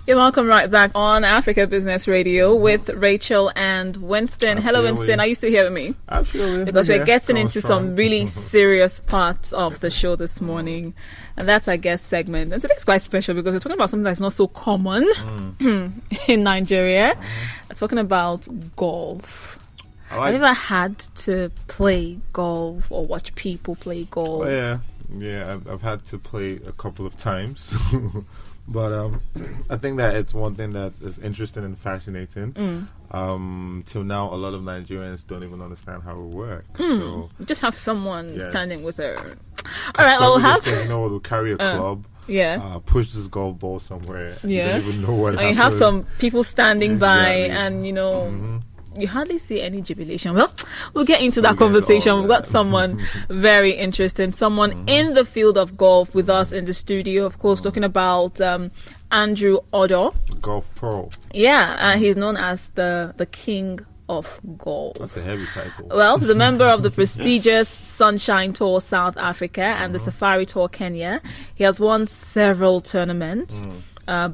You're welcome right back on Africa Business Radio with Rachel and Winston. Hello, Winston. Are you still here with me? Absolutely. Because we're getting into some really serious parts of the show this morning. And that's our guest segment. And today's quite special because we're talking about something that's not so common in Nigeria. We're talking about golf. Have you ever had to play golf or watch people play golf? Oh, yeah. I've had to play a couple of times. But I think that it's one thing that is interesting and fascinating. Till now, a lot of Nigerians don't even understand how it works. So just have someone standing with her. All right, we'll have. We'll carry a club. Push this golf ball somewhere. You don't even know what happens. You have some people standing by, and you hardly see any jubilation. Well, we'll get into that conversation. We've got someone very interesting, someone in the field of golf with us in the studio, of course, talking about Andrew Odoh. Golf pro. Yeah, he's known as the king of golf. That's a heavy title. Well, he's a member of the prestigious Sunshine Tour South Africa and the Safari Tour Kenya. He has won several tournaments.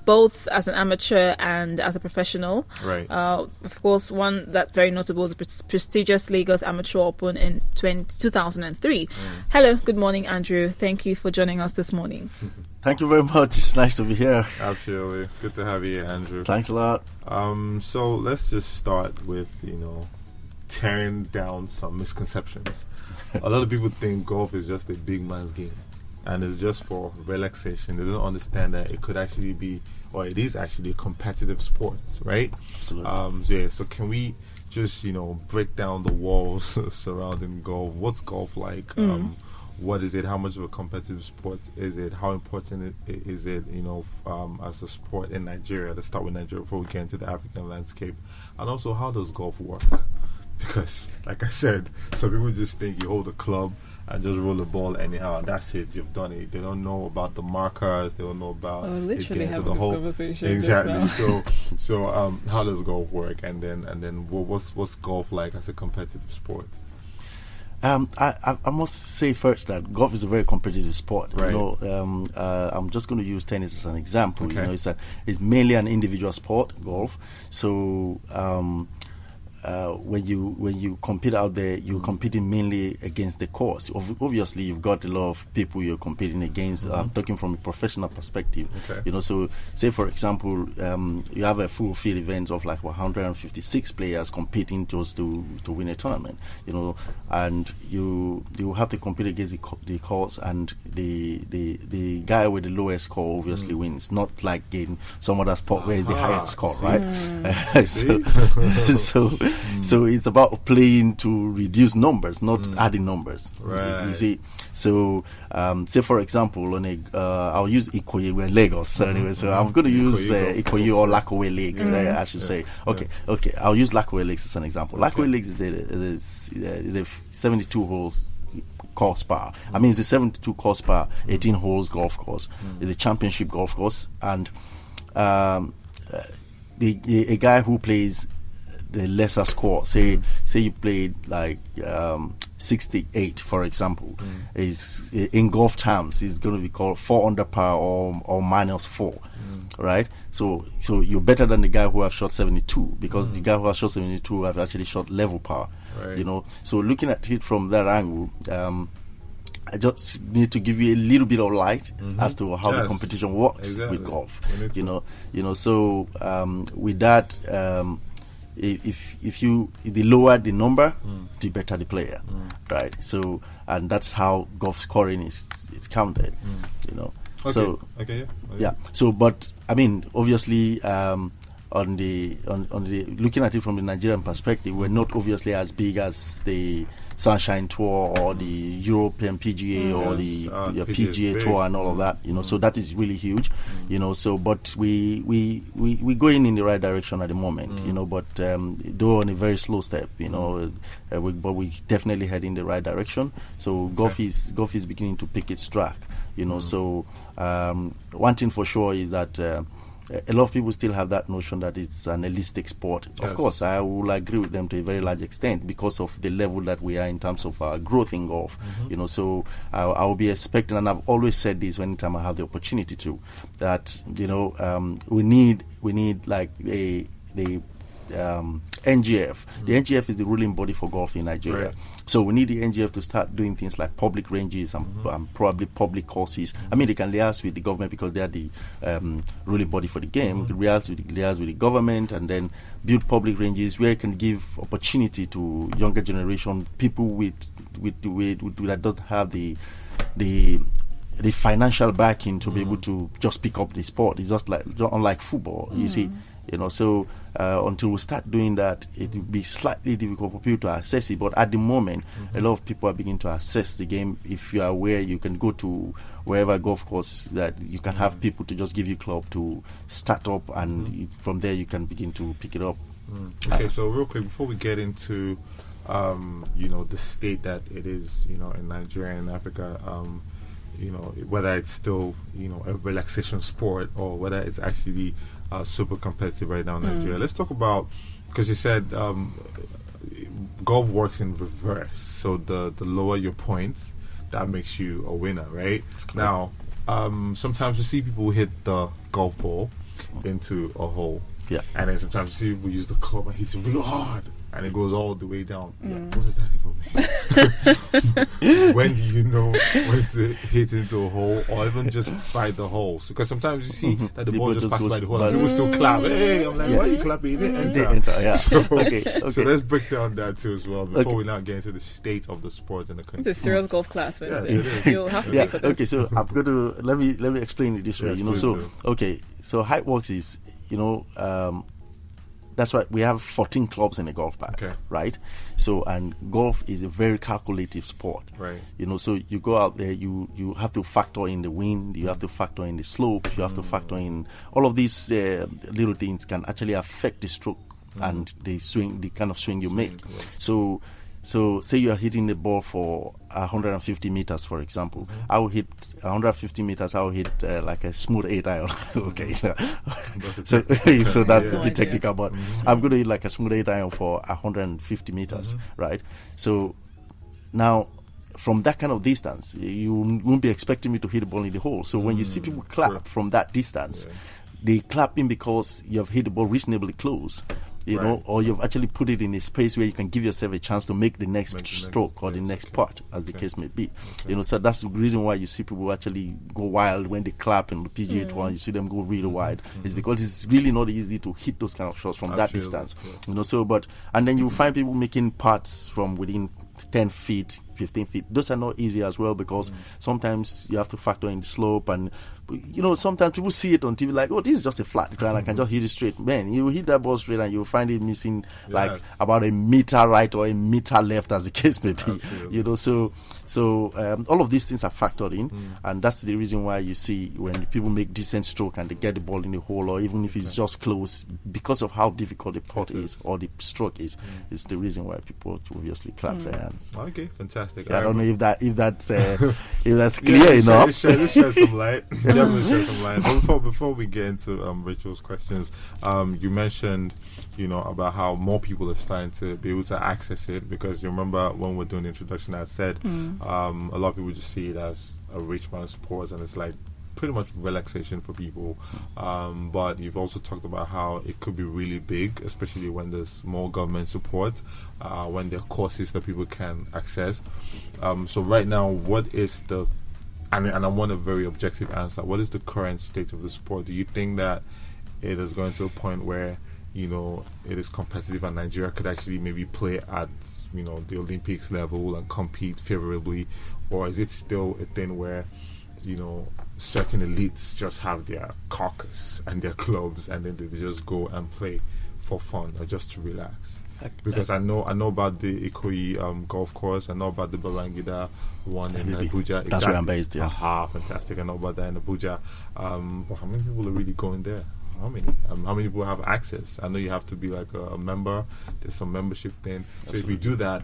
Both as an amateur and as a professional. Right. Of course, one that's very notable is the prestigious Lagos Amateur Open in 2003. Hello, good morning, Andrew. Thank you for joining us this morning. Thank you very much. It's nice to be here. Absolutely. Good to have you, Andrew. Thanks a lot. So let's just start with, tearing down some misconceptions. A lot of people think golf is just a big man's game. And it's just for relaxation. They don't understand that it could actually be, or it is actually a competitive sport, right? Absolutely. So can we just, break down the walls surrounding golf? What's golf like? What is it? How much of a competitive sport is it? How important is it, as a sport in Nigeria? Let's start with Nigeria before we get into the African landscape. And also, how does golf work? Because, like I said, some people just think you hold a club and just roll the ball anyhow, and that's it. You've done it. They don't know about the markers. They don't know about literally having this conversation. Exactly. So how does golf work? And then what's golf like as a competitive sport? I must say first that golf is a very competitive sport. Right. I'm just going to use tennis as an example. Okay. It's mainly an individual sport, golf. So when you compete out there, you're competing mainly against the course. Obviously, you've got a lot of people you're competing against. I'm talking from a professional perspective. Okay. So say for example, you have a full field event of like 156 players competing just to win a tournament. And you have to compete against the course, and the guy with the lowest score obviously wins. Not like in some other sport where it's the highest score, right? So it's about playing to reduce numbers, not adding numbers. Right. You see, so say for example, I'll use Ikoyi, we're in Lagos anyway. So I'm going to use Ikoyi or Lakowe Lakes, I should say. Okay. I'll use Lakowe Lakes as an example. Lakowe Lakes is a 72 holes course par. I mean, it's a 72 course par, 18 holes golf course. It's a championship golf course, and a guy who plays the lesser score, say you played like 68, for example, is in golf terms is going to be called 4 under par or minus 4, right? So you're better than the guy who have shot 72, because the guy who has shot 72 have actually shot level par. Right. So looking at it from that angle, I just need to give you a little bit of light as to how the competition works with golf. So with that. If the lower the number, the better the player, right? So, and that's how golf scoring is counted, Okay. So, but I mean, obviously, on the looking at it from the Nigerian perspective, we're not obviously as big as the Sunshine Tour or the European PGA or the PGA Tour and all of that, so that is really huge, so but we're going in the right direction at the moment, but though on a very slow step, but we definitely head in the right direction. So golf is beginning to pick its track, so one thing for sure is that a lot of people still have that notion that it's an elitistic sport. Yes. Of course, I will agree with them to a very large extent because of the level that we are in terms of growth in golf. So I will be expecting, and I've always said this anytime I have the opportunity to, that we need like the NGF. The NGF is the ruling body for golf in Nigeria. Right. So we need the NGF to start doing things like public ranges and probably public courses. I mean, they can liaise with the government because they are the ruling body for the game. We can liaise with the government and then build public ranges where it can give opportunity to younger generation, people with that don't have the financial backing to be able to just pick up the sport. It's just like unlike football, you see. So until we start doing that, it will be slightly difficult for people to access it. But at the moment, a lot of people are beginning to access the game. If you are aware, you can go to wherever golf course that you can have people to just give you club to start up, and from there you can begin to pick it up. Okay, so real quick, before we get into the state that it is, in Nigeria and Africa, whether it's still, a relaxation sport or whether it's actually super competitive right now in Nigeria. Let's talk about, because you said golf works in reverse. So the lower your points, that makes you a winner, right? Now, sometimes you see people hit the golf ball into a hole. Yeah. And then sometimes you see people use the club and hit it real hard, and it goes all the way down. What does that even mean? When do you know when to hit into a hole or even just fight the hole? Because sometimes you see that the ball just passes by the hole and people still clap. Hey, I'm like, why are you clapping? It didn't enter. Yeah. So, okay. So let's break down that too as well before we now get into the state of the sport in the country. It's a serious golf class, Winston. Yes, You'll have to pay for this. Okay, so I'm going to let me explain it this way. So how it works is, that's why we have 14 clubs in a golf bag, right? So, and golf is a very calculative sport, right? So you go out there, you have to factor in the wind, you have to factor in the slope, you have to factor in all of these little things can actually affect the stroke and the swing, the kind of swing you make. So say you are hitting the ball for 150 meters, for example. I will hit 150 meters. I will hit like a smooth 8 iron. Okay. So that's a bit technical, but I'm going to hit like a smooth 8 iron for 150 meters, right? So now, from that kind of distance, you won't be expecting me to hit the ball in the hole. So when you see people clap from that distance, they clap in because you have hit the ball reasonably close. Or you've actually put it in a space where you can give yourself a chance to make the next stroke or the next putt, as the case may be. So that's the reason why you see people actually go wild when they clap in the PGA Tour. You see them go really wide. It's because it's really not easy to hit those kind of shots from that distance. And then you find people making putts from within 10 feet, 15 feet. Those are not easy as well because sometimes you have to factor in the slope, and sometimes people see it on TV like, oh, this is just a flat ground, I can just hit it straight. Man, you hit that ball straight and you'll find it missing like about a meter right or a meter left, as the case may be. So all of these things are factored in, and that's the reason why you see when people make decent stroke and they get the ball in the hole, or even if it's just close, because of how difficult the putt is or the stroke is the reason why people obviously clap their hands. Okay, fantastic. I don't know if that's clear enough. Let's shed some light. Definitely shed some light. But before we get into Rachel's questions, you mentioned about how more people are starting to be able to access it, because you remember when we're doing the introduction, I said a lot of people just see it as a rich man's sport, and it's like pretty much relaxation for people. But you've also talked about how it could be really big, especially when there's more government support, when there are courses that people can access. So right now, what is the, and I want a very objective answer, what is the current state of the sport? Do you think that it is going to a point where it is competitive and Nigeria could actually maybe play at the Olympics level and compete favorably, or is it still a thing where certain elites just have their caucus and their clubs and then they just go and play for fun or just to relax? Because I know about the Ikoyi golf course. I know about the Babangida one in Abuja. That's where I'm based. Yeah. Fantastic. I know about that in Abuja. But how many people are really going there? How many? How many people have access? I know you have to be like a member. There's some membership thing. So if we do that,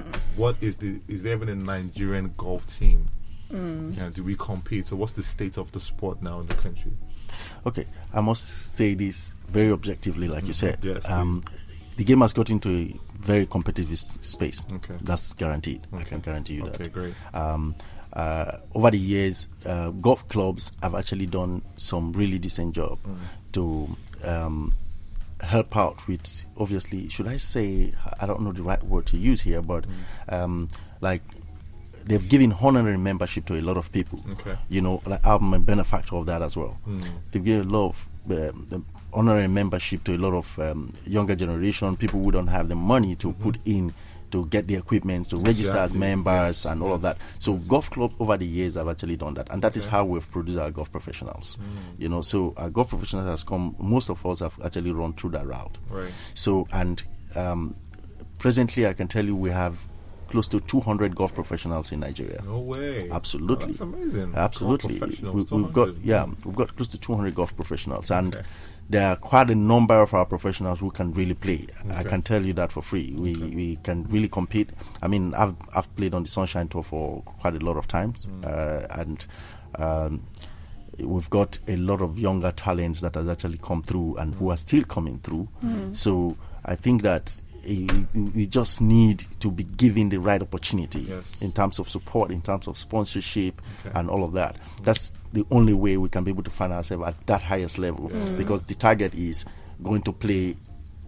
is there even a Nigerian golf team? Do we compete? So what's the state of the sport now in the country? Okay, I must say this very objectively, like you said. Yes, the game has got into a very competitive space. Okay. That's guaranteed. Okay. I can guarantee you that. Okay, great. Over the years, golf clubs have actually done some really decent job to help out with, obviously, should I say, I don't know the right word to use here, but like they've given honorary membership to a lot of people. Okay. You know, like I'm a benefactor of that as well. They've given a lot of honorary membership to a lot of younger generation, people who don't have the money to put in to get the equipment, to register as members and all of that. So golf clubs over the years have actually done that, and that is how we've produced our golf professionals. You know, so our golf professionals has come, most of us have actually run through that route. Right. So, and presently I can tell you we have close to 200 golf professionals in Nigeria. No way. Absolutely. Oh, that's amazing. Absolutely. We've got close to 200 golf professionals, and there are quite a number of our professionals who can really play. I can tell you that for free. We can really compete. I mean, I've played on the Sunshine Tour for quite a lot of times, and we've got a lot of younger talents that has actually come through and who are still coming through. So I think that we just need to be given the right opportunity in terms of support, in terms of sponsorship, and all of that. That's the only way we can be able to find ourselves at that highest level, because the target is going to play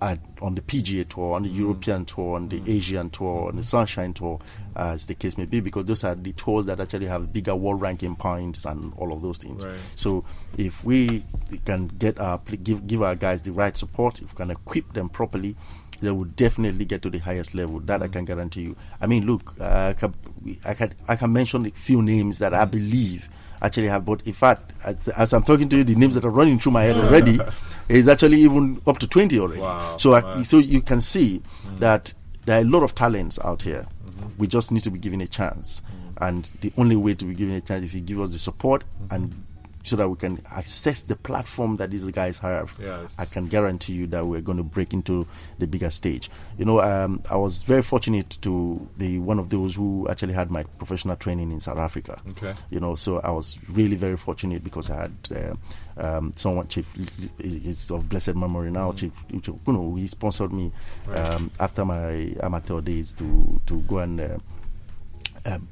on the PGA Tour, on the European Tour, on the Asian Tour, on the Sunshine Tour, as the case may be, because those are the tours that actually have bigger world ranking points and all of those things. Right. So if we can give our guys the right support, if we can equip them properly, they will definitely get to the highest level. That I can guarantee you. I mean, look, I can mention a few names that I believe actually have, but in fact, as I'm talking to you, the names that are running through my head already is actually even up to 20 already. Wow. So you can see that there are a lot of talents out here. We just need to be given a chance, and the only way to be given a chance is if you give us the support and so that we can access the platform that these guys have. Yes. I can guarantee you that we're going to break into the bigger stage. You know, I was very fortunate to be one of those who actually had my professional training in South Africa. Okay. You know, so I was really very fortunate because I had someone, Chief, is of blessed memory now, Chief, he sponsored me after my amateur days to go and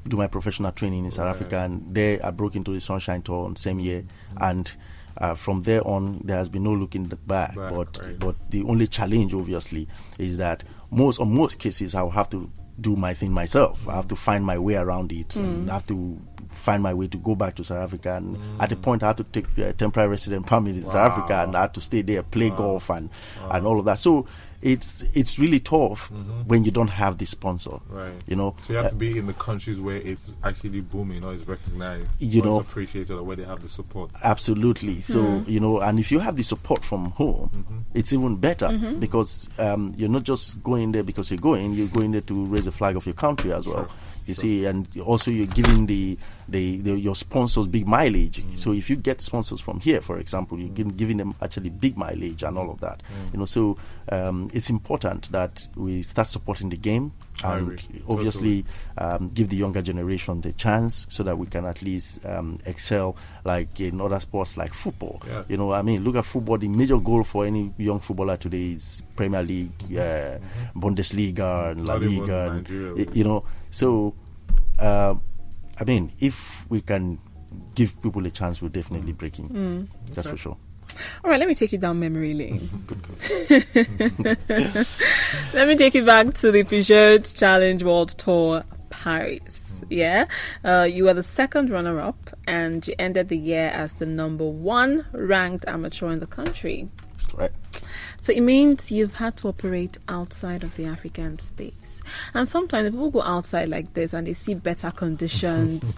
do my professional training in South Africa, and there I broke into the Sunshine Tour on the same year, and from there on there has been no looking back. But the only challenge obviously is that on most cases I'll have to do my thing myself. I have to find my way around it, and I have to find my way to go back to South Africa, and at the point I had to take a temporary resident permit in South Africa, and I had to stay there, play golf and all of that. So it's really tough when you don't have the sponsor. Right. You know. So you have to be in the countries where it's actually booming or it's recognized, you know, it's appreciated, or where they have the support. Absolutely. So you know, and if you have the support from home, it's even better because you're not just going there because you're going there to raise the flag of your country as well. You see, and also you're giving your sponsors big mileage. So if you get sponsors from here, for example, you're giving them actually big mileage and all of that. You know, so it's important that we start supporting the game and obviously give the younger generation the chance so that we can at least excel like in other sports like football. Yeah. You know, I mean, look at football. The major goal for any young footballer today is Premier League, Bundesliga, and La Liga, and, you know. So, I mean, if we can give people a chance, we're definitely breaking. That's for sure. All right, let me take you down memory lane. Good. Let me take you back to the Peugeot Challenge World Tour Paris. Yeah, you were the second runner-up, and you ended the year as the number 1 ranked amateur in the country. That's correct. So it means you've had to operate outside of the African space. And sometimes people go outside like this and they see better conditions,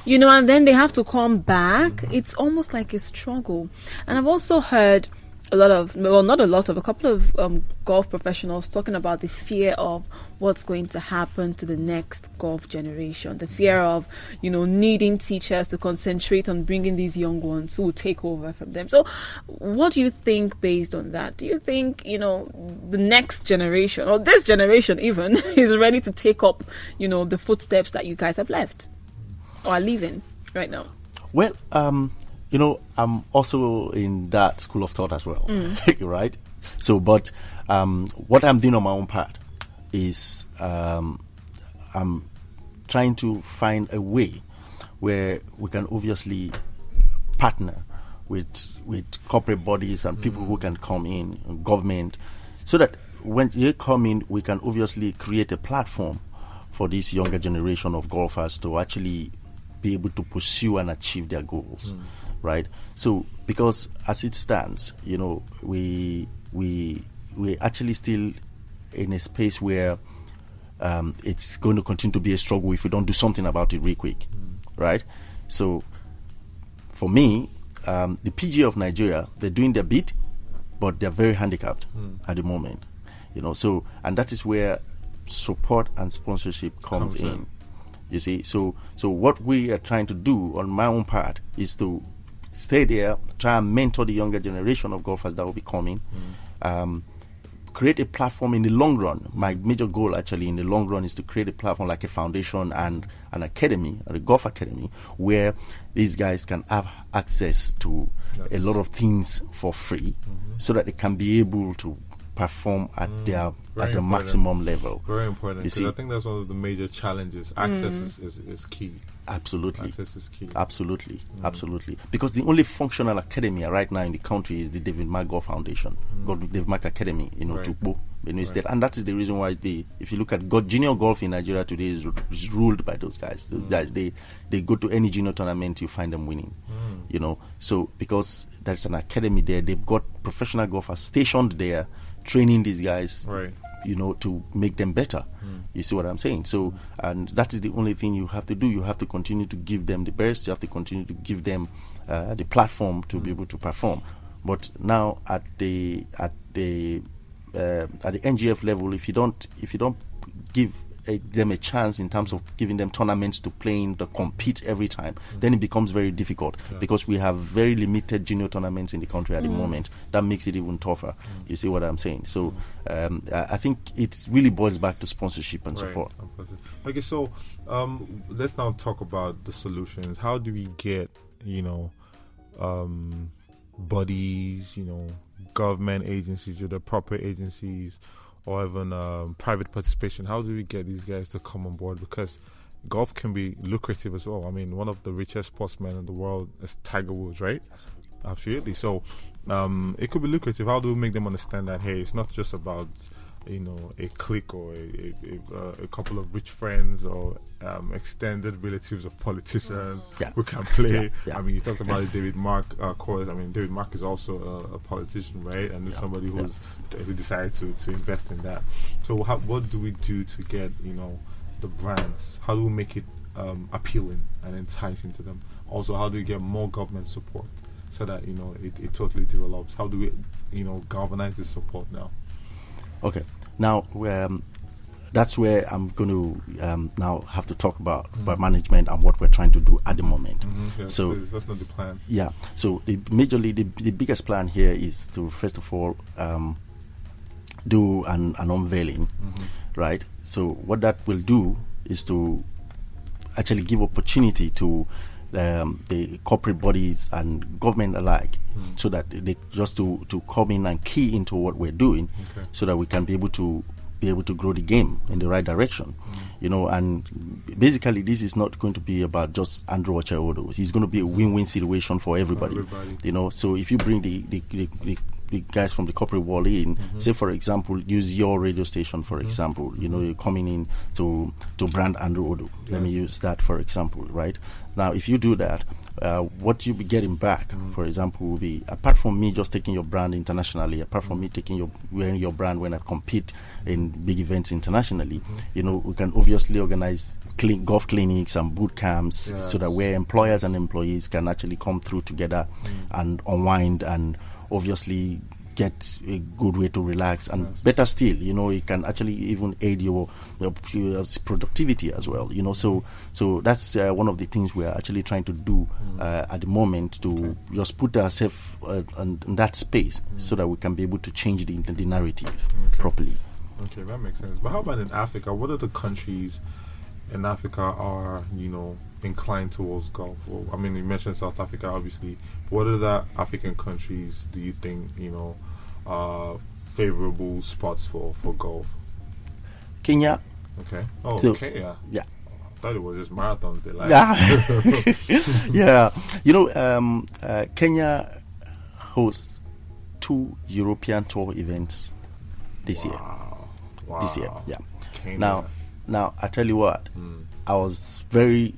you know, and then they have to come back. It's almost like a struggle. And I've also heard a couple of golf professionals talking about the fear of what's going to happen to the next golf generation, the fear of, you know, needing teachers to concentrate on bringing these young ones who will take over from them. So what do you think based on that? Do you think, you know, the next generation, or this generation even, is ready to take up, you know, the footsteps that you guys have left or are leaving right now? Well, I'm also in that school of thought as well, right? So, but what I'm doing on my own part is I'm trying to find a way where we can obviously partner with corporate bodies and people who can come in, government, so that when they come in, we can obviously create a platform for this younger generation of golfers to actually be able to pursue and achieve their goals, right? So, because as it stands, we actually still in a space where it's going to continue to be a struggle if we don't do something about it real quick, right? So, for me, the PGA of Nigeria, they're doing their bit, but they're very handicapped at the moment, So, and that is where support and sponsorship comes in. You see, so what we are trying to do on my own part is to stay there, try and mentor the younger generation of golfers that will be coming, create a platform in the long run. My major goal actually in the long run is to create a platform like a foundation and an academy, a golf academy, where these guys can have access to a lot of things for free, so that they can be able to perform at the maximum level. Very important, because I think that's one of the major challenges. Access is key. Absolutely. Access is key. Absolutely. Because the only functional academy right now in the country is the David Mark Golf Foundation, David Mark Academy, Tukpo, Benue State. And that is the reason why if you look at junior golf in Nigeria today is ruled by those guys. Those guys, they go to any junior tournament, you find them winning. So because there's an academy there, they've got professional golfers stationed there, training these guys, to make them better. You see what I'm saying? So, and that is the only thing you have to do. You have to continue to give them the best. You have to continue to give them the platform to be able to perform. But now at the NGF level, if you don't give them a chance in terms of giving them tournaments to play in, to compete every time, then it becomes very difficult, because we have very limited junior tournaments in the country at the moment. That makes it even tougher. You see what I'm saying? So I think it really boils back to sponsorship and support. Okay, so let's now talk about the solutions. How do we get bodies, government agencies, the proper agencies, or even private participation? How do we get these guys to come on board? Because golf can be lucrative as well. I mean, one of the richest sportsmen in the world is Tiger Woods, right? Absolutely. So it could be lucrative. How do we make them understand that, hey, it's not just about a clique or a couple of rich friends or extended relatives of politicians who can play. I mean, you talked about the David Mark course. I mean, David Mark is also a politician, right? And there's somebody who decided to invest in that. So what do we do to get the brands? How do we make it appealing and enticing to them? Also, how do we get more government support so that it totally develops? How do we galvanize this support now? Okay, now that's where I'm going to now have to talk about management and what we're trying to do at the moment. So that's not the plan. Yeah. So majorly the biggest plan here is to first of all do an unveiling, right? So what that will do is to actually give opportunity to the corporate bodies and government alike, so that they just to come in and key into what we're doing, so that we can be able to grow the game in the right direction. And basically this is not going to be about just Andrew Odoh. It's going to be a win-win situation for everybody. So if you bring the guys from the corporate world in, say for example, use your radio station for example, you're coming in to brand Andrew Odoh. Let me use that for example, right? Now if you do that, what you'll be getting back, for example, will be, apart from me just taking your brand internationally, apart from me wearing your brand when I compete in big events internationally, we can obviously organize golf clinics and boot camps, so that where employers and employees can actually come through together and unwind and obviously get a good way to relax, and better still, it can actually even aid your productivity as well, so that's one of the things we're actually trying to do at the moment, to just put ourselves in that space, so that we can be able to change the narrative properly. Okay, that makes sense. But how about in Africa? What are the countries in Africa are, inclined towards golf? Well, I mean, you mentioned South Africa, obviously. What other African countries do you think, are favorable spots for golf? Kenya. Okay. Oh, So, Kenya. Yeah. I thought it was just marathons they like. Yeah. Yeah. Kenya hosts 2 European Tour events this year. Wow. This year, yeah. Kenya. Now, I tell you what, I was very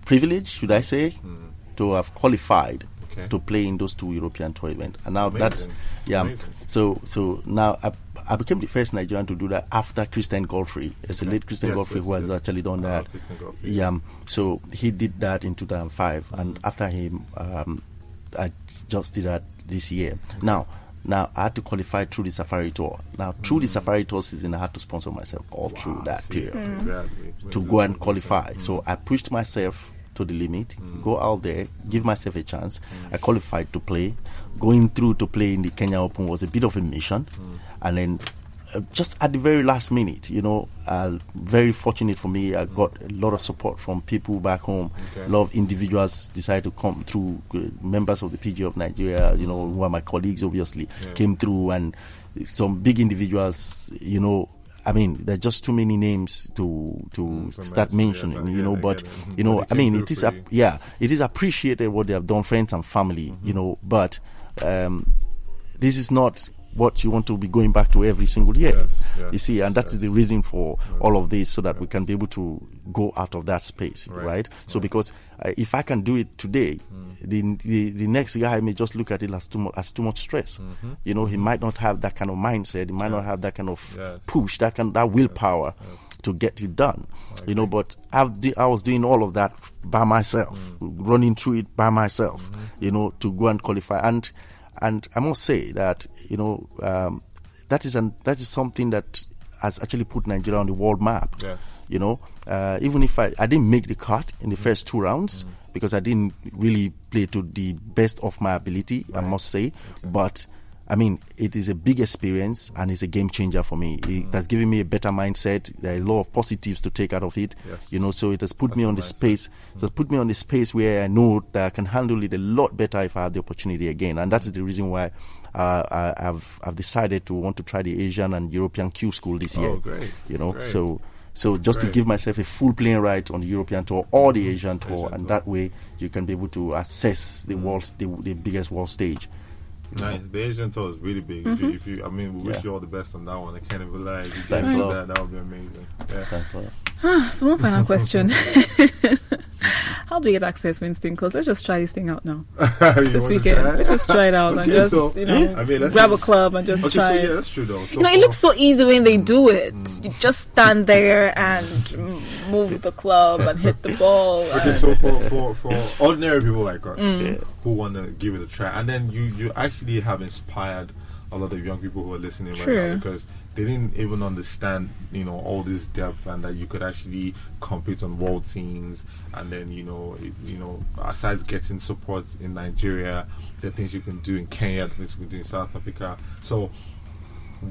privileged, should I say, to have qualified to play in those 2 European Tour events. And now Amazing. So now I became the first Nigerian to do that after Christian Godfrey. It's a late Christian Godfrey who has actually done that. Yeah, so he did that in 2005, and after him, I just did that this year. Now I had to qualify through the Safari Tour. Now through the Safari Tour season, I had to sponsor myself all through that period to go and qualify. So I pushed myself to the limit, go out there, give myself a chance. I qualified to play. Going through to play in the Kenya Open was a bit of a mission, and then just at the very last minute, very fortunate for me, I got a lot of support from people back home. A lot of individuals decided to come through, members of the PGA of Nigeria, who are my colleagues, obviously, came through, and some big individuals, I mean, there are just too many names to start mentioning, but I mean, it is appreciated what they have done, friends and family, but this is not what you want to be going back to every single year. You see, and that is the reason for all of this, so that we can be able to go out of that space, right? So because if I can do it today, the next guy may just look at it as too much stress. He might not have that kind of mindset. He might not have that kind of push, that willpower to get it done. But I was doing all of that by myself, running through it by myself, to go and qualify. And I must say that that is something that has actually put Nigeria on the world map. Even if I didn't make the cut in the first 2 rounds, because I didn't really play to the best of my ability, I must say. But I mean, it is a big experience, and it's a game changer for me. It has given me a better mindset. There are a lot of positives to take out of it. So it has put me on the space. It has put me on the space where I know that I can handle it a lot better if I have the opportunity again. And that's the reason why I've decided to want to try the Asian and European Q School this year. Great. So just to give myself a full playing right on the European Tour or the Asian Tour, and that way you can be able to assess the the biggest world stage. Nice. The Asian Tour is really big. If you, we wish you all the best on that one. I can't even lie. If you Thanks get a lot. that would be amazing. So one final question. How do we get access, Winston? Because let's just try this thing out now. This weekend. Let's just try it out and just, grab a club and just try it. Yeah, that's true though. So it looks so easy when they do it. You just stand there and move the club and hit the ball. Okay, so for ordinary people like us who want to give it a try, and then you actually have inspired a lot of young people who are listening right now, because they didn't even understand, all this depth, and that you could actually compete on world teams, and then aside getting support in Nigeria, there are things you can do in Kenya, the things you can do in South Africa. So,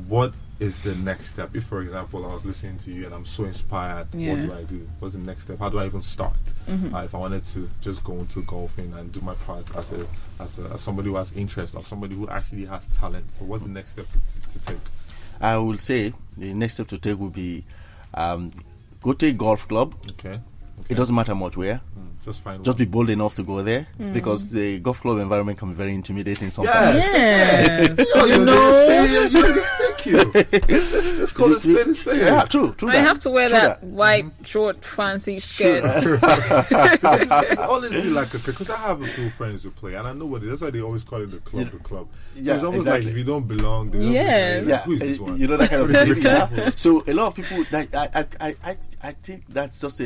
what is the next step? If, for example, I was listening to you and I'm so inspired, what do I do? What's the next step? How do I even start? If I wanted to just go into golfing and do my part as somebody who has interest, or somebody who actually has talent. So what's the next step to take? I will say the next step to take would be go to a golf club. Okay. It doesn't matter much where. Just be bold enough to go there, because the golf club environment can be very intimidating sometimes. Yes. Thank you. Let's call it spade a spade. Yeah, true. I have to wear that white, short, fancy skirt. It's honestly like because I have a few friends who play, and I know what it is. That's why they always call it the club. So it's almost like if you don't belong, they don't like, who is this one? That kind of thing. So a lot of people, I think that's just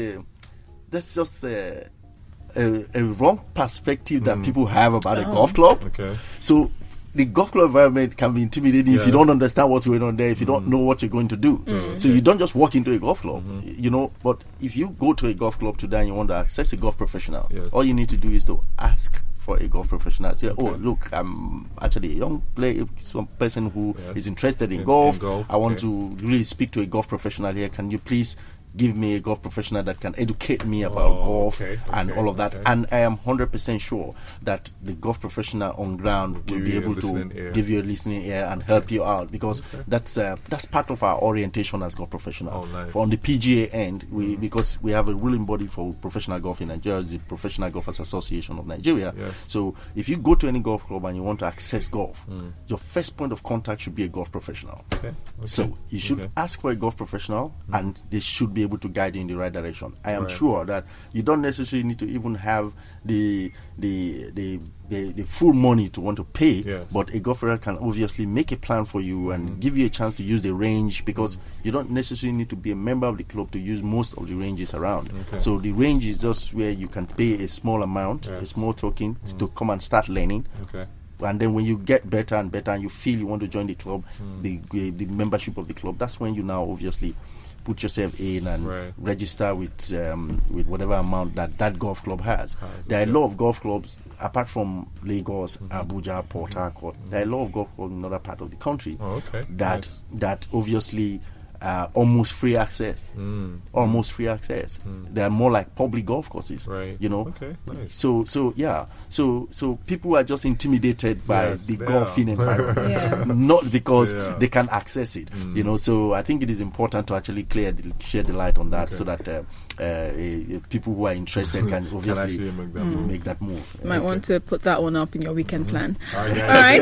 a wrong perspective that people have about a golf club. Okay. So the golf club environment can be intimidating if you don't understand what's going on there, if you don't know what you're going to do. So you don't just walk into a golf club, but if you go to a golf club today and you want to access a golf professional, all you need to do is to ask for a golf professional. Say, look, I'm actually a young player, some person who is interested in golf. I want to really speak to a golf professional here. Can you please give me a golf professional that can educate me about golf and all of that. And I am 100% sure that the golf professional on ground will be able to give you a listening ear and help you out, because that's part of our orientation as golf professionals. On the PGA end, because we have a ruling body for professional golf in Nigeria, the Professional Golfers Association of Nigeria. So if you go to any golf club and you want to access golf, your first point of contact should be a golf professional. So you should ask for a golf professional, and they should be able to guide you in the right direction. I am sure that you don't necessarily need to even have the full money to want to pay, but a golfer can obviously make a plan for you and give you a chance to use the range, because you don't necessarily need to be a member of the club to use most of the ranges around. So the range is just where you can pay a small amount, a small token, to come and start learning. And then when you get better and better and you feel you want to join the club, the membership of the club, that's when you now obviously put yourself in and register with whatever amount that golf club has. There are a lot of golf clubs, apart from Lagos, Abuja, Port Harcourt. There are a lot of golf clubs in other part of the country that obviously almost free access. Almost free access. They are more like public golf courses. You know. So people are just intimidated by the golfing environment, not because they can access it. You know. So I think it is important to actually shed the light on that, so that people who are interested can obviously make that move. Might want to put that one up in your weekend plan. All right.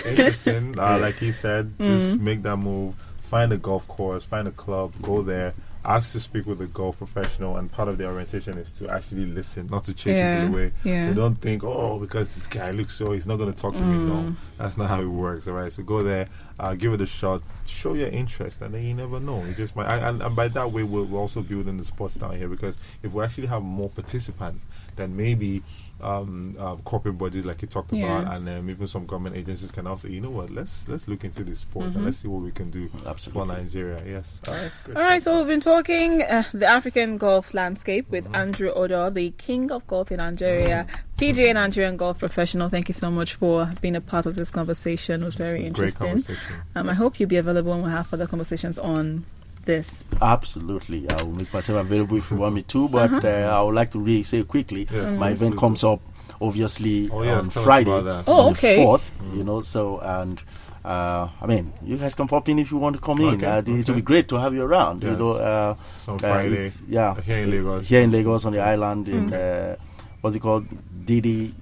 Interesting. Like he said, just make that move. Find a golf course, find a club, go there, ask to speak with a golf professional, and part of the orientation is to actually listen, not to chase people away. So don't think, because this guy looks so, he's not going to talk to me. No, that's not how it works. All right, so go there, give it a shot, show your interest, and then you never know. You just might, and by that way, we're also building the sports down here, because if we actually have more participants, then maybe corporate bodies like you talked about, and then even some government agencies can also, you know what, let's look into this sports and let's see what we can do for Nigeria. All right, so we've been talking the African golf landscape with Andrew Odoh, the king of golf in Nigeria, PGA Nigerian Golf professional. Thank you so much for being a part of this conversation. It was very interesting. I hope you'll be available when we have further conversations on this. Absolutely. I will make myself available if you want me to, but I would like to say quickly, my event comes up obviously on Friday, on the 4th, you know, so, and I mean, you guys can pop in if you want to come in. It will be great to have you around. You know, so Friday, here in Lagos on the island, in what's it called, the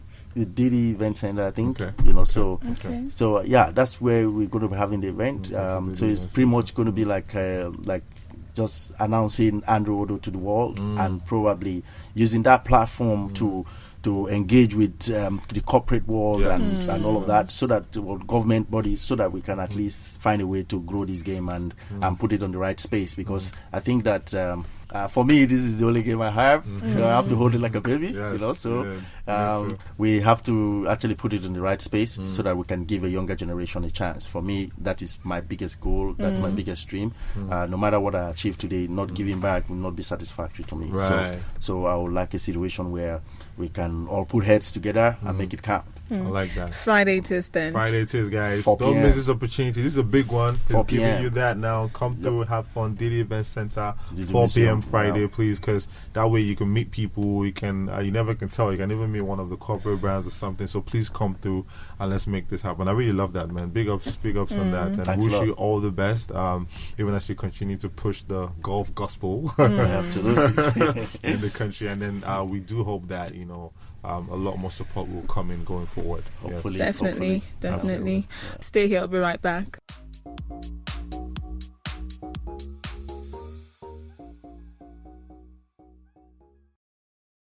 Didi Event Center, I think. You know, so that's where we're going to be having the event. So it's pretty much going to be like just announcing Andrew Odoh to the world, and probably using that platform to engage with the corporate world and all of that, so that government bodies, so that we can at least find a way to grow this game and put it on the right space, because I think that for me, this is the only game I have, so I have to hold it like a baby, you know. So we have to actually put it in the right space, so that we can give a younger generation a chance. For me, that is my biggest goal. That's my biggest dream. No matter what I achieve today, not giving back will not be satisfactory to me. So I would like a situation where we can all put heads together and make it count. I like that. Friday it is then. Friday it is, guys. Don't miss this opportunity. This is a big one. It's giving you that now. Come through, have fun. Didi Event Center, 4 p.m. Friday, please, because that way you can meet people. You can, you never can tell. You can even meet one of the corporate brands or something. So please come through and let's make this happen. I really love that, man. Big ups on that. And Thanks, wish you all the best, even as you continue to push the golf gospel Absolutely. in the country. And then we do hope that, you know, a lot more support will come in going forward. Hopefully. Definitely. Stay here. I'll be right back.